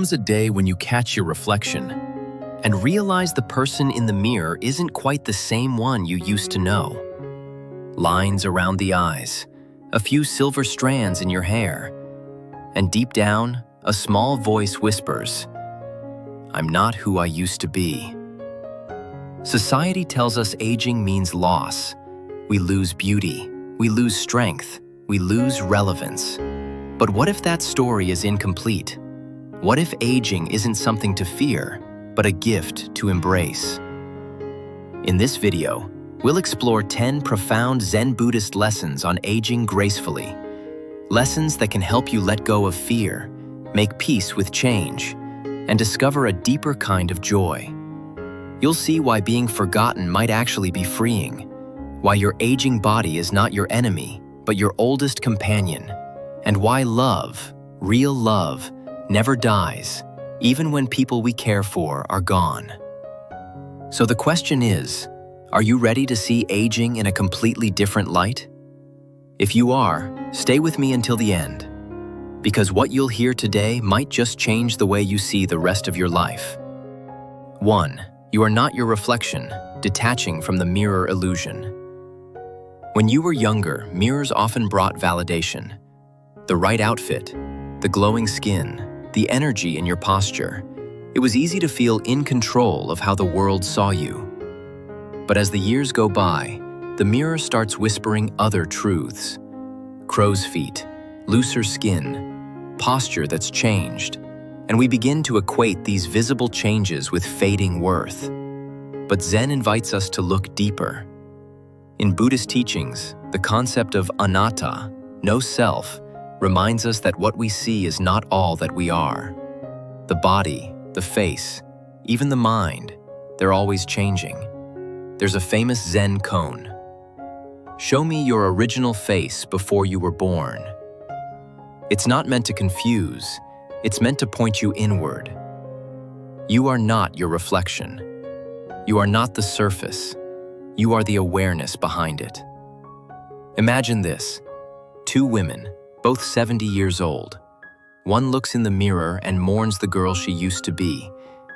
comes a day when you catch your reflection and realize the person in the mirror isn't quite the same one you used to know. Lines around the eyes, a few silver strands in your hair, and deep down, a small voice whispers, "I'm not who I used to be." Society tells us aging means loss. We lose beauty, we lose strength, we lose relevance. But what if that story is incomplete? What if aging isn't something to fear, but a gift to embrace? In this video, we'll explore 10 profound Zen Buddhist lessons on aging gracefully. Lessons that can help you let go of fear, make peace with change, and discover a deeper kind of joy. You'll see why being forgotten might actually be freeing, why your aging body is not your enemy, but your oldest companion, and why love, real love, never dies, even when people we care for are gone. So the question is, are you ready to see aging in a completely different light? If you are, stay with me until the end, because what you'll hear today might just change the way you see the rest of your life. 1. You are not your reflection, detaching from the mirror illusion. When you were younger, mirrors often brought validation. The right outfit, the glowing skin, the energy in your posture. It was easy to feel in control of how the world saw you. But as the years go by, the mirror starts whispering other truths. Crow's feet, looser skin, posture that's changed, and we begin to equate these visible changes with fading worth. But Zen invites us to look deeper. In Buddhist teachings, the concept of anatta, no self, reminds us that what we see is not all that we are. The body, the face, even the mind, they're always changing. There's a famous Zen koan. Show me your original face before you were born. It's not meant to confuse, it's meant to point you inward. You are not your reflection. You are not the surface. You are the awareness behind it. Imagine this: 2 women, both 70 years old. One looks in the mirror and mourns the girl she used to be.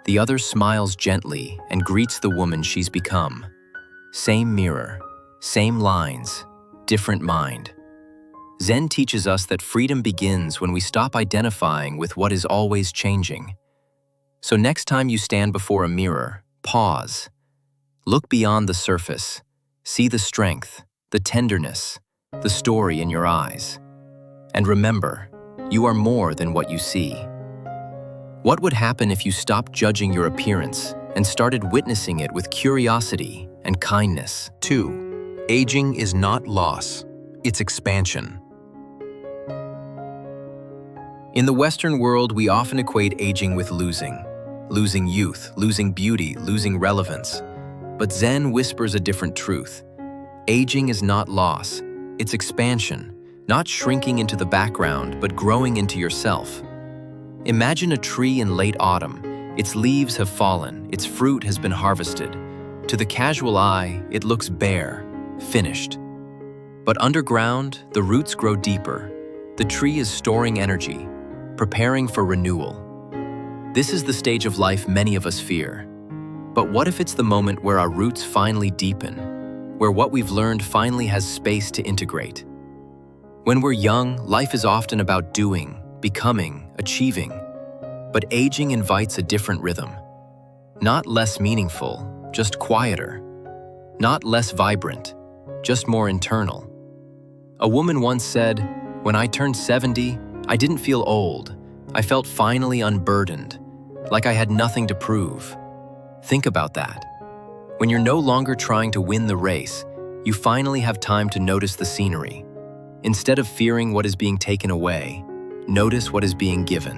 The other smiles gently and greets the woman she's become. Same mirror, same lines, different mind. Zen teaches us that freedom begins when we stop identifying with what is always changing. So next time you stand before a mirror, pause. Look beyond the surface. See the strength, the tenderness, the story in your eyes. And remember, you are more than what you see. What would happen if you stopped judging your appearance and started witnessing it with curiosity and kindness? 2. Aging is not loss, it's expansion. In the Western world, we often equate aging with losing youth, losing beauty, losing relevance. But Zen whispers a different truth. Aging is not loss, it's expansion, not shrinking into the background, but growing into yourself. Imagine a tree in late autumn. Its leaves have fallen, its fruit has been harvested. To the casual eye, it looks bare, finished. But underground, the roots grow deeper. The tree is storing energy, preparing for renewal. This is the stage of life many of us fear. But what if it's the moment where our roots finally deepen, where what we've learned finally has space to integrate? When we're young, life is often about doing, becoming, achieving. But aging invites a different rhythm. Not less meaningful, just quieter. Not less vibrant, just more internal. A woman once said, "When I turned 70, I didn't feel old. I felt finally unburdened, like I had nothing to prove." Think about that. When you're no longer trying to win the race, you finally have time to notice the scenery. Instead of fearing what is being taken away, notice what is being given.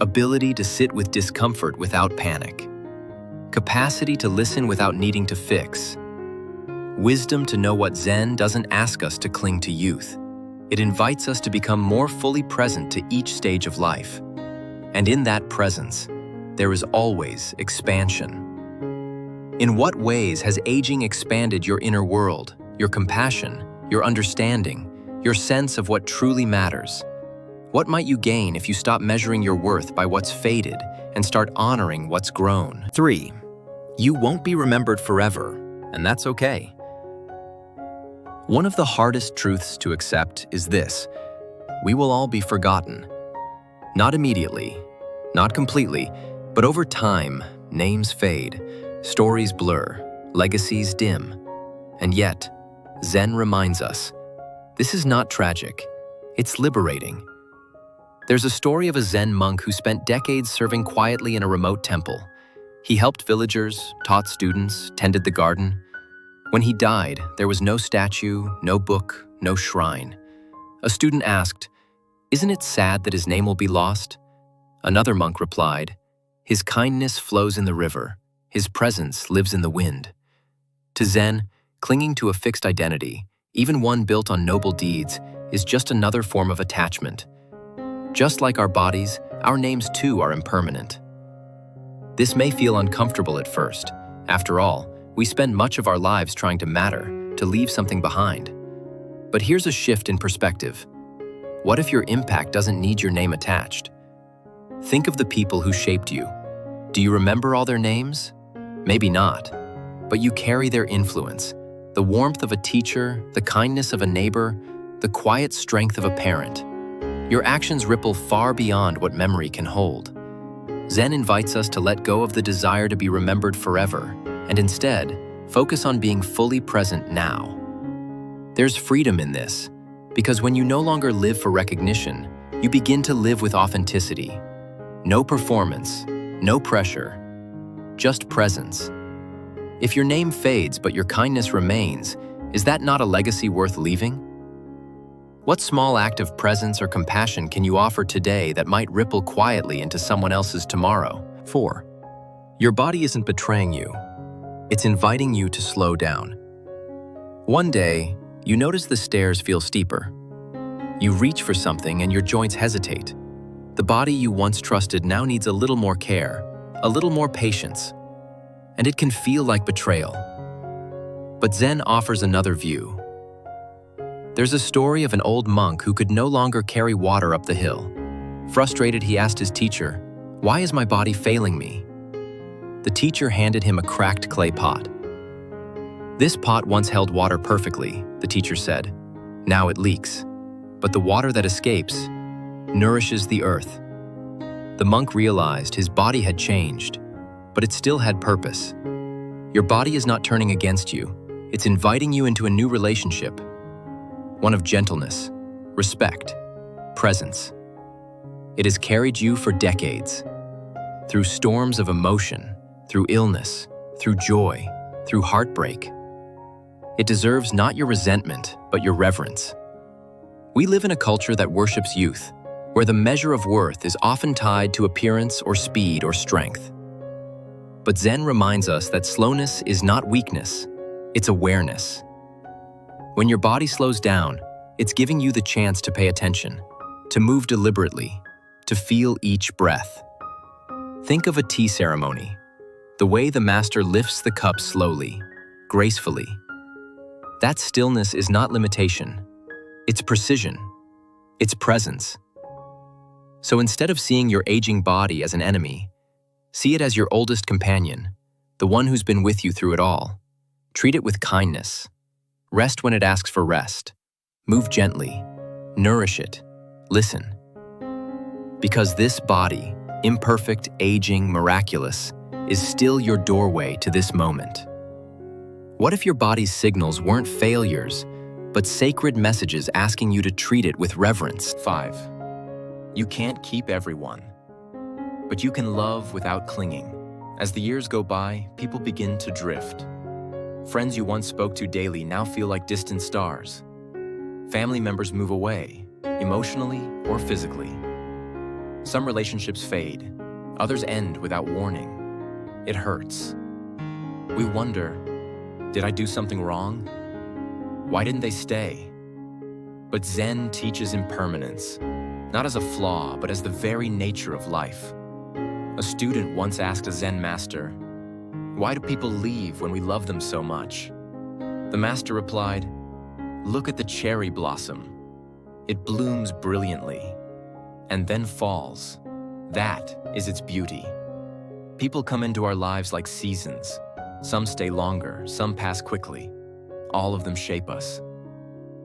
Ability to sit with discomfort without panic. Capacity to listen without needing to fix. Wisdom to know what Zen doesn't ask us to cling to youth. It invites us to become more fully present to each stage of life. And in that presence, there is always expansion. In what ways has aging expanded your inner world, your compassion, your understanding, your sense of what truly matters? What might you gain if you stop measuring your worth by what's faded and start honoring what's grown? 3. You won't be remembered forever, and that's okay. One of the hardest truths to accept is this: we will all be forgotten. Not immediately, not completely, but over time, names fade, stories blur, legacies dim. And yet, Zen reminds us, this is not tragic, it's liberating. There's a story of a Zen monk who spent decades serving quietly in a remote temple. He helped villagers, taught students, tended the garden. When he died, there was no statue, no book, no shrine. A student asked, "Isn't it sad that his name will be lost?" Another monk replied, "His kindness flows in the river. His presence lives in the wind." To Zen, clinging to a fixed identity, even one built on noble deeds, is just another form of attachment. Just like our bodies, our names too are impermanent. This may feel uncomfortable at first. After all, we spend much of our lives trying to matter, to leave something behind. But here's a shift in perspective. What if your impact doesn't need your name attached? Think of the people who shaped you. Do you remember all their names? Maybe not, but you carry their influence, the warmth of a teacher, the kindness of a neighbor, the quiet strength of a parent. Your actions ripple far beyond what memory can hold. Zen invites us to let go of the desire to be remembered forever, and instead, focus on being fully present now. There's freedom in this, because when you no longer live for recognition, you begin to live with authenticity. No performance, no pressure, just presence. If your name fades but your kindness remains, is that not a legacy worth leaving? What small act of presence or compassion can you offer today that might ripple quietly into someone else's tomorrow? 4. Your body isn't betraying you. It's inviting you to slow down. One day, you notice the stairs feel steeper. You reach for something and your joints hesitate. The body you once trusted now needs a little more care, a little more patience. And it can feel like betrayal. But Zen offers another view. There's a story of an old monk who could no longer carry water up the hill. Frustrated, he asked his teacher, "Why is my body failing me?" The teacher handed him a cracked clay pot. "This pot once held water perfectly," the teacher said. "Now it leaks. But the water that escapes nourishes the earth." The monk realized his body had changed, but it still had purpose. Your body is not turning against you. It's inviting you into a new relationship. One of gentleness, respect, presence. It has carried you for decades. Through storms of emotion, through illness, through joy, through heartbreak. It deserves not your resentment, but your reverence. We live in a culture that worships youth, where the measure of worth is often tied to appearance or speed or strength. But Zen reminds us that slowness is not weakness, it's awareness. When your body slows down, it's giving you the chance to pay attention, to move deliberately, to feel each breath. Think of a tea ceremony, the way the master lifts the cup slowly, gracefully. That stillness is not limitation, it's precision, it's presence. So instead of seeing your aging body as an enemy, see it as your oldest companion, the one who's been with you through it all. Treat it with kindness. Rest when it asks for rest. Move gently. Nourish it. Listen. Because this body, imperfect, aging, miraculous, is still your doorway to this moment. What if your body's signals weren't failures, but sacred messages asking you to treat it with reverence? 5. You can't keep everyone, but you can love without clinging. As the years go by, people begin to drift. Friends you once spoke to daily now feel like distant stars. Family members move away, emotionally or physically. Some relationships fade, others end without warning. It hurts. We wonder, did I do something wrong? Why didn't they stay? But Zen teaches impermanence, not as a flaw, but as the very nature of life. A student once asked a Zen master, "Why do people leave when we love them so much?" The master replied, "Look at the cherry blossom. It blooms brilliantly. and then falls. That is its beauty. People come into our lives like seasons. Some stay longer, some pass quickly. All of them shape us.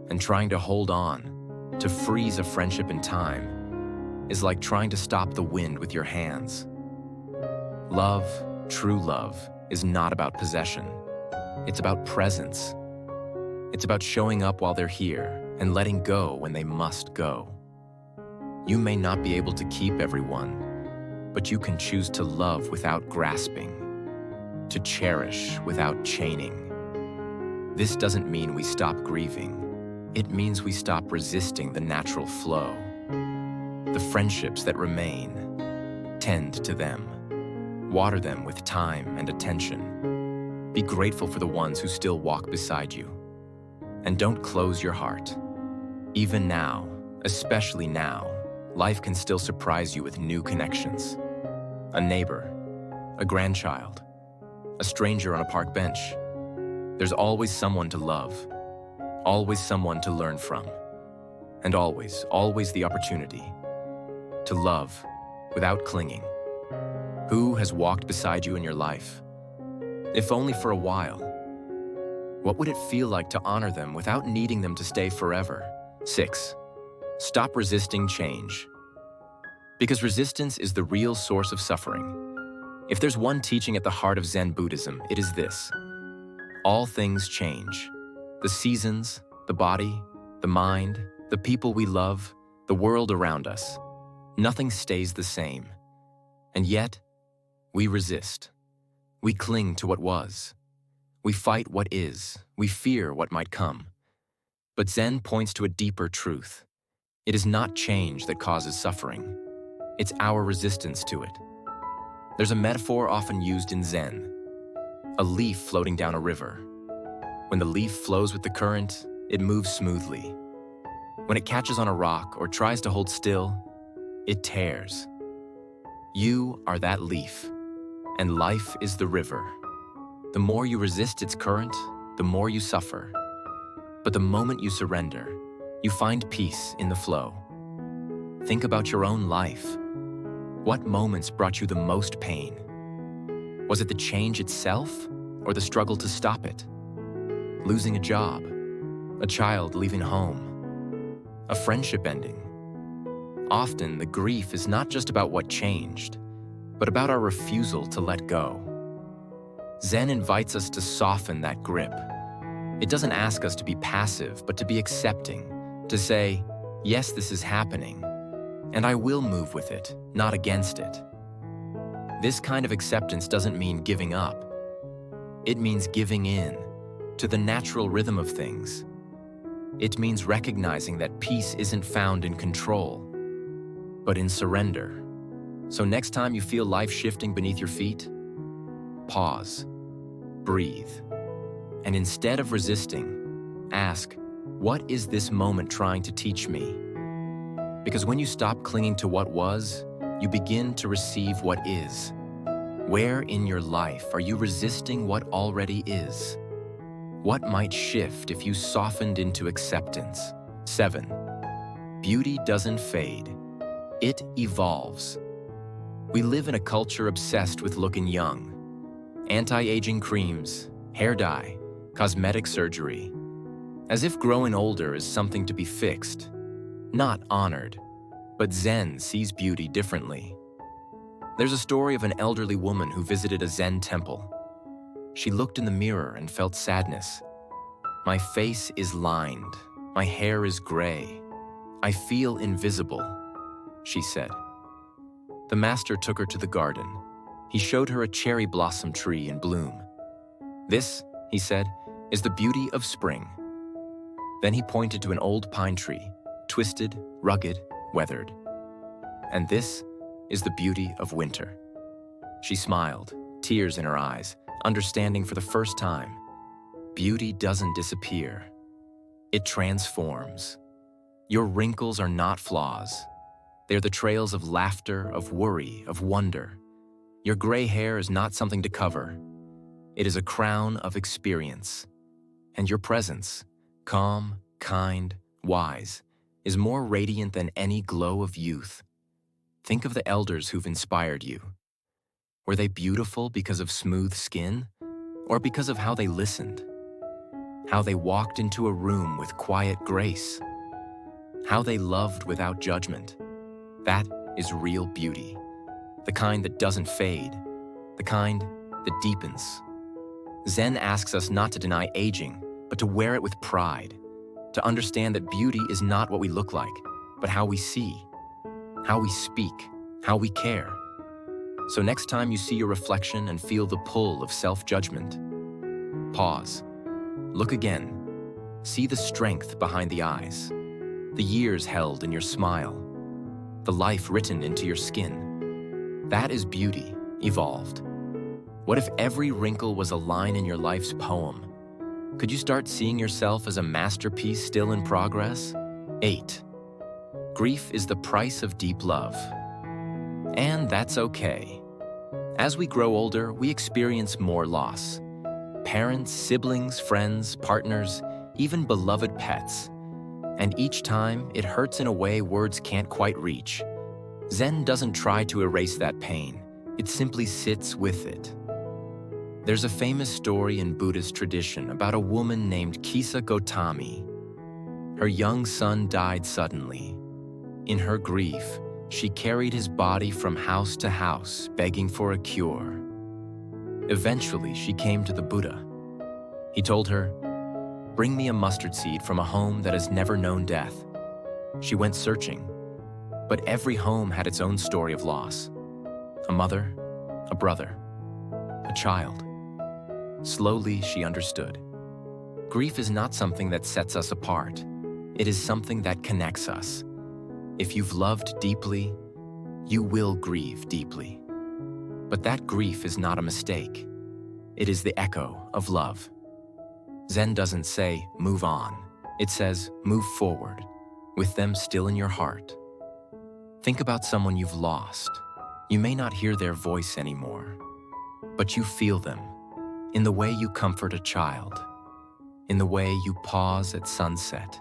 And trying to hold on, to freeze a friendship in time, is like trying to stop the wind with your hands. Love, true love, is not about possession. It's about presence. It's about showing up while they're here and letting go when they must go. You may not be able to keep everyone, but you can choose to love without grasping, to cherish without chaining. This doesn't mean we stop grieving. It means we stop resisting the natural flow. The friendships that remain, tend to them. Water them with time and attention. Be grateful for the ones who still walk beside you. And don't close your heart. Even now, especially now, life can still surprise you with new connections. A neighbor, a grandchild, a stranger on a park bench. There's always someone to love, always someone to learn from, and always the opportunity to love without clinging. Who has walked beside you in your life? If only for a while. What would it feel like to honor them without needing them to stay forever? 6. Stop resisting change. Because resistance is the real source of suffering. If there's one teaching at the heart of Zen Buddhism, it is this. All things change. The seasons, the body, the mind, the people we love, the world around us. Nothing stays the same. And yet, we resist. We cling to what was. We fight what is. We fear what might come. But Zen points to a deeper truth. It is not change that causes suffering. It's our resistance to it. There's a metaphor often used in Zen. A leaf floating down a river. When the leaf flows with the current, it moves smoothly. When it catches on a rock or tries to hold still, it tears. You are that leaf, and life is the river. The more you resist its current, the more you suffer. But the moment you surrender, you find peace in the flow. Think about your own life. What moments brought you the most pain? Was it the change itself, or the struggle to stop it? Losing a job, a child leaving home, a friendship ending. Often, the grief is not just about what changed, but about our refusal to let go. Zen invites us to soften that grip. It doesn't ask us to be passive, but to be accepting, to say, yes, this is happening, and I will move with it, not against it. This kind of acceptance doesn't mean giving up. It means giving in to the natural rhythm of things. It means recognizing that peace isn't found in control, but in surrender. So next time you feel life shifting beneath your feet, pause, breathe, and instead of resisting, ask, what is this moment trying to teach me? Because when you stop clinging to what was, you begin to receive what is. Where in your life are you resisting what already is? What might shift if you softened into acceptance? 7. Beauty doesn't fade. It evolves. We live in a culture obsessed with looking young. Anti-aging creams, hair dye, cosmetic surgery. As if growing older is something to be fixed, not honored. But Zen sees beauty differently. There's a story of an elderly woman who visited a Zen temple. She looked in the mirror and felt sadness. My face is lined. My hair is gray. I feel invisible, she said. The master took her to the garden. He showed her a cherry blossom tree in bloom. This, he said, is the beauty of spring. Then he pointed to an old pine tree, twisted, rugged, weathered. And this is the beauty of winter. She smiled, tears in her eyes, understanding for the first time. Beauty doesn't disappear. It transforms. Your wrinkles are not flaws. They're the trails of laughter, of worry, of wonder. Your gray hair is not something to cover. It is a crown of experience. And your presence, calm, kind, wise, is more radiant than any glow of youth. Think of the elders who've inspired you. Were they beautiful because of smooth skin, or because of how they listened? How they walked into a room with quiet grace? How they loved without judgment? That is real beauty. The kind that doesn't fade, the kind that deepens. Zen asks us not to deny aging, but to wear it with pride, to understand that beauty is not what we look like, but how we see, how we speak, how we care. So next time you see your reflection and feel the pull of self-judgment, pause, look again, see the strength behind the eyes, the years held in your smile, the life written into your skin. That is beauty, evolved. What if every wrinkle was a line in your life's poem? Could you start seeing yourself as a masterpiece still in progress? 8. Grief is the price of deep love. And that's okay. As we grow older, we experience more loss. Parents, siblings, friends, partners, even beloved pets. And each time, it hurts in a way words can't quite reach. Zen doesn't try to erase that pain. It simply sits with it. There's a famous story in Buddhist tradition about a woman named Kisa Gotami. Her young son died suddenly. In her grief, she carried his body from house to house, begging for a cure. Eventually, she came to the Buddha. He told her, "Bring me a mustard seed from a home that has never known death." She went searching, but every home had its own story of loss. A mother, a brother, a child. Slowly, she understood. Grief is not something that sets us apart. It is something that connects us. If you've loved deeply, you will grieve deeply. But that grief is not a mistake. It is the echo of love. Zen doesn't say, move on. It says, move forward, with them still in your heart. Think about someone you've lost. You may not hear their voice anymore, but you feel them in the way you comfort a child, in the way you pause at sunset,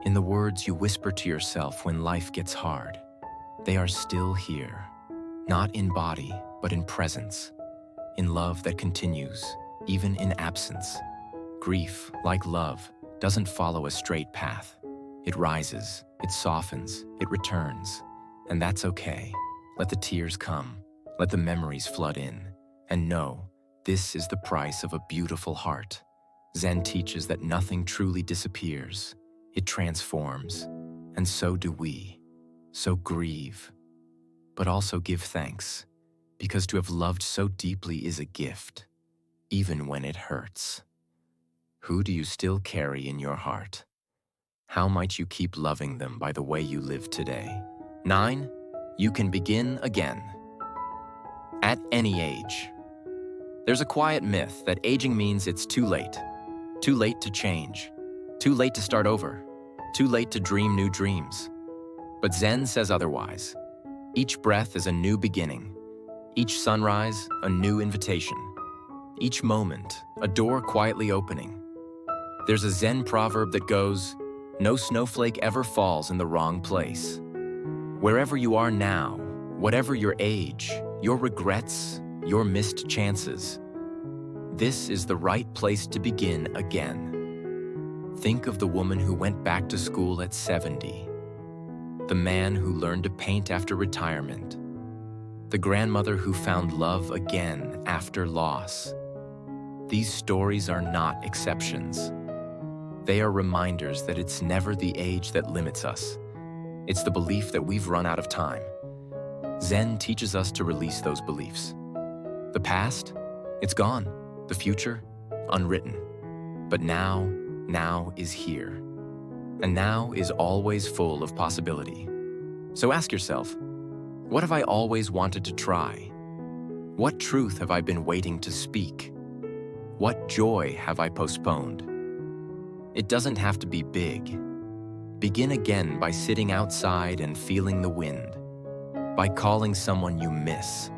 in the words you whisper to yourself when life gets hard. They are still here, not in body, but in presence, in love that continues, even in absence. Grief, like love, doesn't follow a straight path. It rises, it softens, it returns, and that's okay. Let the tears come, let the memories flood in, and know this is the price of a beautiful heart. Zen teaches that nothing truly disappears. It transforms, and so do we. So grieve, but also give thanks, because to have loved so deeply is a gift, even when it hurts. Who do you still carry in your heart? How might you keep loving them by the way you live today? 9. You can begin again. At any age. There's a quiet myth that aging means it's too late. Too late to change. Too late to start over. Too late to dream new dreams. But Zen says otherwise. Each breath is a new beginning. Each sunrise, a new invitation. Each moment, a door quietly opening. There's a Zen proverb that goes, "No snowflake ever falls in the wrong place." Wherever you are now, whatever your age, your regrets, your missed chances, this is the right place to begin again. Think of the woman who went back to school at 70, the man who learned to paint after retirement, the grandmother who found love again after loss. These stories are not exceptions. They are reminders that it's never the age that limits us. It's the belief that we've run out of time. Zen teaches us to release those beliefs. The past, it's gone. The future, unwritten. But now is here. And now is always full of possibility. So ask yourself, what have I always wanted to try? What truth have I been waiting to speak? What joy have I postponed? It doesn't have to be big. Begin again by sitting outside and feeling the wind, by calling someone you miss,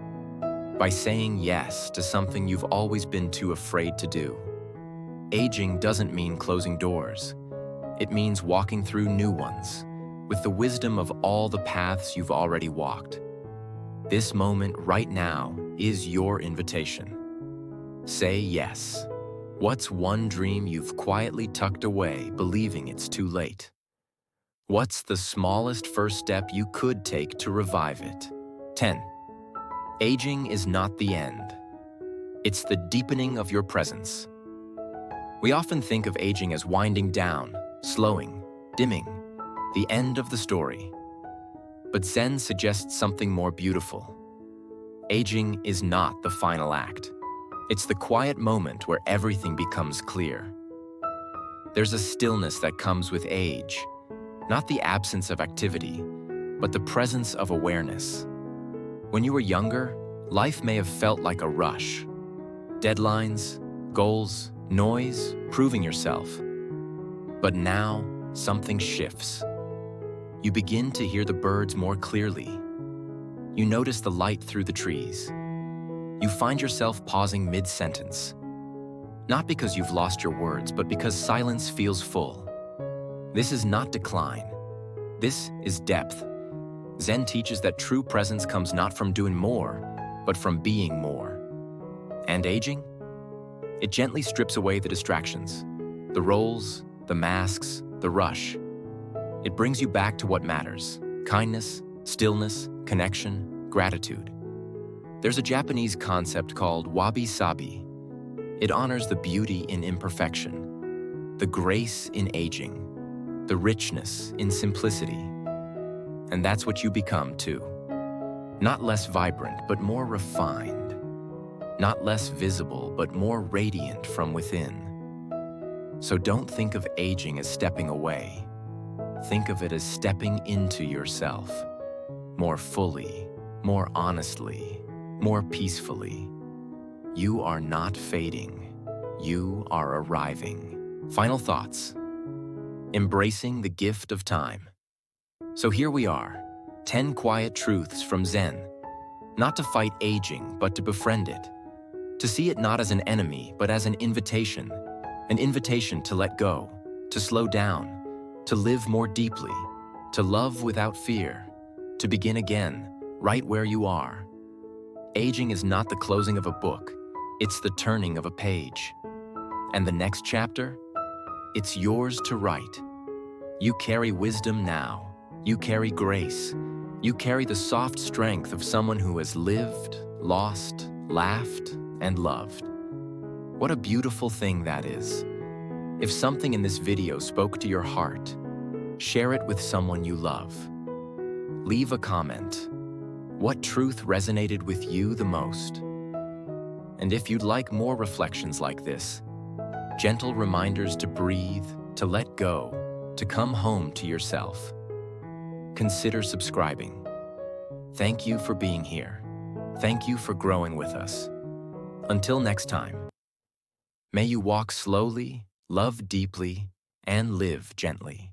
by saying yes to something you've always been too afraid to do. Aging doesn't mean closing doors. It means walking through new ones, with the wisdom of all the paths you've already walked. This moment right now is your invitation. Say yes. What's one dream you've quietly tucked away, believing it's too late? What's the smallest first step you could take to revive it? 10. Aging is not the end. It's the deepening of your presence. We often think of aging as winding down, slowing, dimming, the end of the story. But Zen suggests something more beautiful. Aging is not the final act. It's the quiet moment where everything becomes clear. There's a stillness that comes with age, not the absence of activity, but the presence of awareness. When you were younger, life may have felt like a rush. Deadlines, goals, noise, proving yourself. But now, something shifts. You begin to hear the birds more clearly. You notice the light through the trees. You find yourself pausing mid-sentence. Not because you've lost your words, but because silence feels full. This is not decline. This is depth. Zen teaches that true presence comes not from doing more, but from being more. And aging? It gently strips away the distractions, the roles, the masks, the rush. It brings you back to what matters: kindness, stillness, connection, gratitude. There's a Japanese concept called wabi-sabi. It honors the beauty in imperfection, the grace in aging, the richness in simplicity. And that's what you become too. Not less vibrant, but more refined. Not less visible, but more radiant from within. So don't think of aging as stepping away. Think of it as stepping into yourself, more fully, more honestly, more peacefully. You are not fading. You are arriving. Final thoughts. Embracing the gift of time. So here we are, 10 quiet truths from Zen. Not to fight aging, but to befriend it. To see it not as an enemy, but as an invitation to let go, to slow down, to live more deeply, to love without fear, to begin again, right where you are. Aging is not the closing of a book, it's the turning of a page. And the next chapter? It's yours to write. You carry wisdom now. You carry grace. You carry the soft strength of someone who has lived, lost, laughed, and loved. What a beautiful thing that is. If something in this video spoke to your heart, share it with someone you love. Leave a comment. What truth resonated with you the most? And if you'd like more reflections like this, gentle reminders to breathe, to let go, to come home to yourself, consider subscribing. Thank you for being here. Thank you for growing with us. Until next time, may you walk slowly, love deeply, and live gently.